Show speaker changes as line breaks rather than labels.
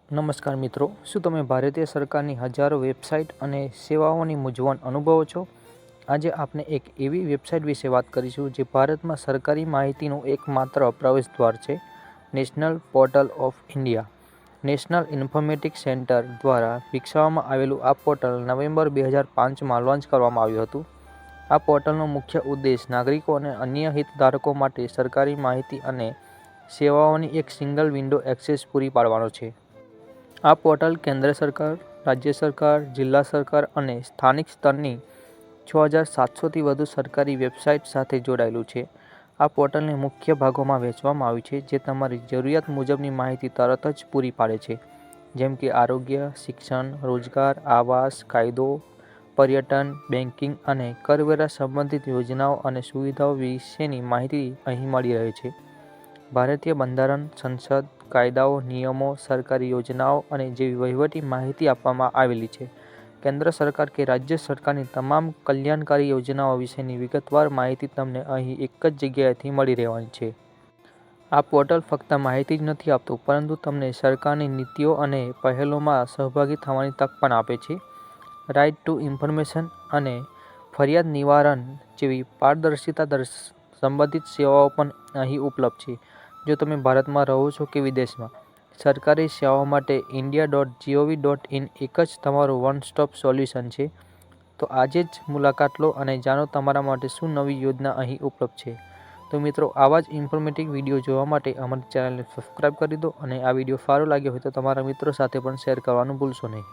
નમસ્કાર મિત્રો, શું તમે ભારતીય સરકારની હજારો વેબસાઇટ અને સેવાઓની મૂંઝવણ અનુભવો છો? આજે આપણે એક એવી વેબસાઇટ વિશે વાત કરીશું જે ભારતમાં સરકારી માહિતીનું એકમાત્ર પ્રવેશદ્વાર છે. National portal of India. National informatics centre દ્વારા વિકસાવવામાં આવેલું આ પોર્ટલ નવેમ્બર 2005માં લોન્ચ કરવામાં આવ્યું હતું. આ પોર્ટલનો મુખ્ય ઉદ્દેશ નાગરિકો અને અન્ય હિતધારકો માટે સરકારી માહિતી અને સેવાઓની એક સિંગલ વિન્ડો એક્સેસ પૂરી પાડવાનો છે. આ પોર્ટલ કેન્દ્ર સરકાર, રાજ્ય સરકાર, જિલ્લા સરકાર અને સ્થાનિક સ્તરની 6700થી વધુ સરકારી વેબસાઇટ સાથે જોડાયેલું છે. આ પોર્ટલને મુખ્ય ભાગોમાં વહેંચવામાં આવ્યું છે જે તમારી જરૂરિયાત મુજબની માહિતી તરત જ પૂરી પાડે છે, જેમ કે આરોગ્ય, શિક્ષણ, રોજગાર, આવાસ, કાયદો, પર્યટન, બેન્કિંગ અને કરવેરા સંબંધિત યોજનાઓ અને સુવિધાઓ વિશેની માહિતી અહીં મળી રહે છે. ભારતીય બંધારણ, સંસદ, કાયદાઓ, નિયમો, સરકારી યોજનાઓ અને જેવી વહીવટી માહિતી આપવામાં આવેલી છે. કેન્દ્ર સરકાર કે રાજ્ય સરકારની તમામ કલ્યાણકારી યોજનાઓ વિશેની વિગતવાર માહિતી તમને અહીં એક જ જગ્યાએથી મળી રહેવાની છે. આ પોર્ટલ ફક્ત માહિતી જ નથી આપતું, પરંતુ તમને સરકારની નીતિઓ અને પહેલોમાં સહભાગી થવાની તક પણ આપે છે. રાઇટ ટુ ઇન્ફોર્મેશન અને ફરિયાદ નિવારણ જેવી પારદર્શિતા સંબંધિત સેવાઓ પણ અહીં ઉપલબ્ધ છે. જો તમે ભારતમાં રહો છો કે વિદેશમાં, સરકારી સેવાઓ માટે india.gov.in એક જ તમારું વન સ્ટોપ સોલ્યુશન છે. તો આજે જ મુલાકાત લો અને જાણો તમારા માટે શું નવી યોજના અહીં ઉપલબ્ધ છે. તો મિત્રો, આવા જ ઇન્ફોર્મેટિવ વિડીયો જોવા માટે અમારી ચેનલને સબસ્ક્રાઇબ કરી દો અને આ વિડીયો સારો લાગ્યો હોય તો તમારા મિત્રો સાથે પણ શેર કરવાનું ભૂલશો નહીં.